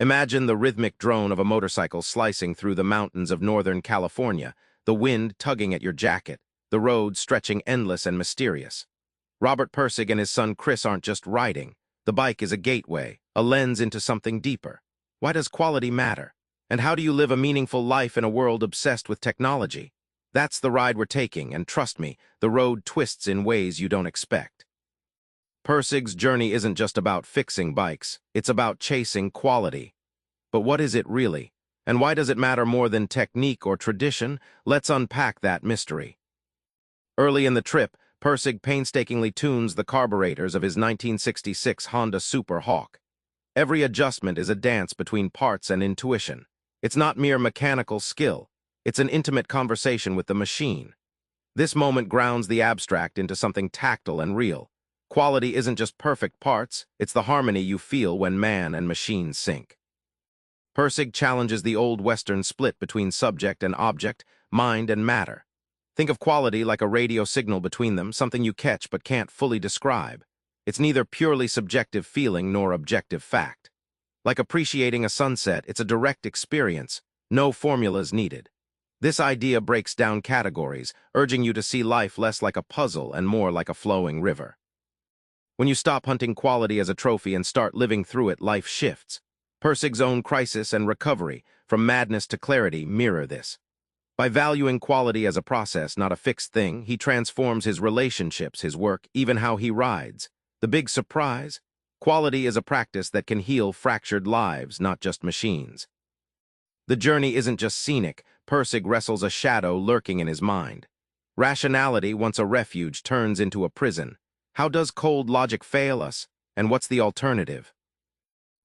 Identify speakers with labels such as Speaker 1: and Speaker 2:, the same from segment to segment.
Speaker 1: Imagine the rhythmic drone of a motorcycle slicing through the mountains of Northern California, the wind tugging at your jacket, the road stretching endless and mysterious. Robert Pirsig and his son Chris aren't just riding. The bike is a gateway, a lens into something deeper. Why does quality matter? And how do you live a meaningful life in a world obsessed with technology? That's the ride we're taking, and trust me, the road twists in ways you don't expect. Pirsig's journey isn't just about fixing bikes, it's about chasing quality. But what is it really? And why does it matter more than technique or tradition? Let's unpack that mystery. Early in the trip, Pirsig painstakingly tunes the carburetors of his 1966 Honda Super Hawk. Every adjustment is a dance between parts and intuition. It's not mere mechanical skill. It's an intimate conversation with the machine. This moment grounds the abstract into something tactile and real. Quality isn't just perfect parts, it's the harmony you feel when man and machine sync. Pirsig challenges the old Western split between subject and object, mind and matter. Think of quality like a radio signal between them, something you catch but can't fully describe. It's neither purely subjective feeling nor objective fact. Like appreciating a sunset, it's a direct experience, no formulas needed. This idea breaks down categories, urging you to see life less like a puzzle and more like a flowing river. When you stop hunting quality as a trophy and start living through it, life shifts. Pirsig's own crisis and recovery, from madness to clarity, mirror this. By valuing quality as a process, not a fixed thing, he transforms his relationships, his work, even how he rides. The big surprise? Quality is a practice that can heal fractured lives, not just machines. The journey isn't just scenic. Pirsig wrestles a shadow lurking in his mind. Rationality, once a refuge, turns into a prison. How does cold logic fail us? And what's the alternative?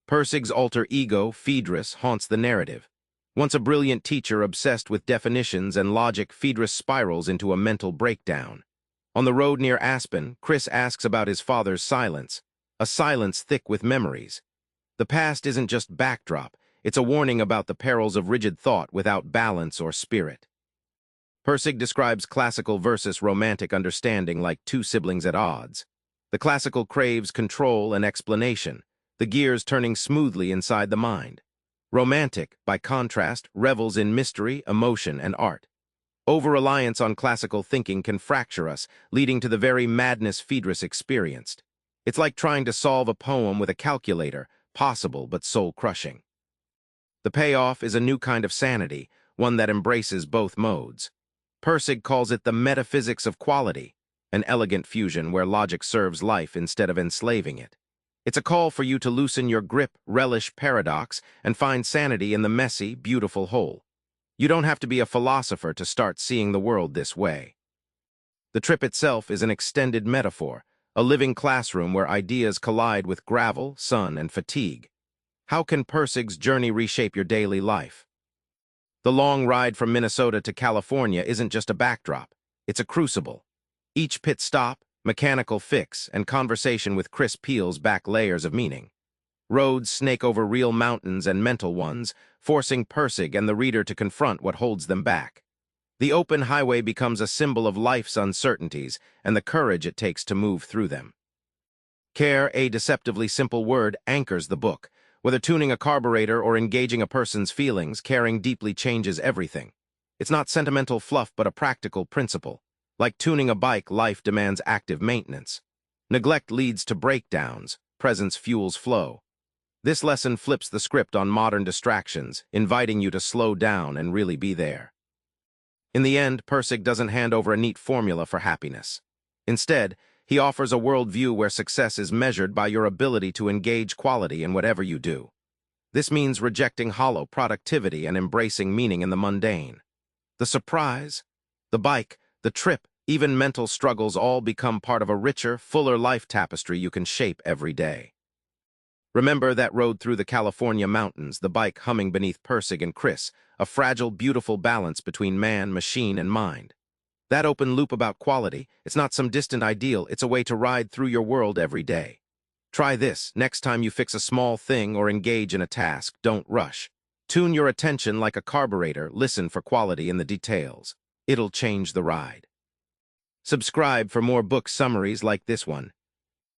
Speaker 1: Pirsig's alter ego, Phaedrus, haunts the narrative. Once a brilliant teacher obsessed with definitions and logic, Phaedrus spirals into a mental breakdown. On the road near Aspen, Chris asks about his father's silence, a silence thick with memories. The past isn't just backdrop, it's a warning about the perils of rigid thought without balance or spirit. Pirsig describes classical versus romantic understanding like two siblings at odds. The classical craves control and explanation, the gears turning smoothly inside the mind. Romantic, by contrast, revels in mystery, emotion, and art. Over-reliance on classical thinking can fracture us, leading to the very madness Phaedrus experienced. It's like trying to solve a poem with a calculator, possible but soul-crushing. The payoff is a new kind of sanity, one that embraces both modes. Pirsig calls it the metaphysics of quality, an elegant fusion where logic serves life instead of enslaving it. It's a call for you to loosen your grip, relish paradox, and find sanity in the messy, beautiful whole. You don't have to be a philosopher to start seeing the world this way. The trip itself is an extended metaphor, a living classroom where ideas collide with gravel, sun, and fatigue. How can Pirsig's journey reshape your daily life? The long ride from Minnesota to California isn't just a backdrop, it's a crucible. Each pit stop, mechanical fix, and conversation with Chris peels back layers of meaning. Roads snake over real mountains and mental ones, forcing Pirsig and the reader to confront what holds them back. The open highway becomes a symbol of life's uncertainties and the courage it takes to move through them. Care, a deceptively simple word, anchors the book. Whether tuning a carburetor or engaging a person's feelings, caring deeply changes everything. It's not sentimental fluff but a practical principle. Like tuning a bike, life demands active maintenance. Neglect leads to breakdowns, presence fuels flow. This lesson flips the script on modern distractions, inviting you to slow down and really be there. In the end, Pirsig doesn't hand over a neat formula for happiness. Instead, he offers a worldview where success is measured by your ability to engage quality in whatever you do. This means rejecting hollow productivity and embracing meaning in the mundane. The surprise, the bike, the trip, even mental struggles all become part of a richer, fuller life tapestry you can shape every day. Remember that road through the California mountains, the bike humming beneath Pirsig and Chris, a fragile, beautiful balance between man, machine, and mind. That open loop about quality, it's not some distant ideal, it's a way to ride through your world every day. Try this, next time you fix a small thing or engage in a task, don't rush. Tune your attention like a carburetor, listen for quality in the details. It'll change the ride. Subscribe for more book summaries like this one.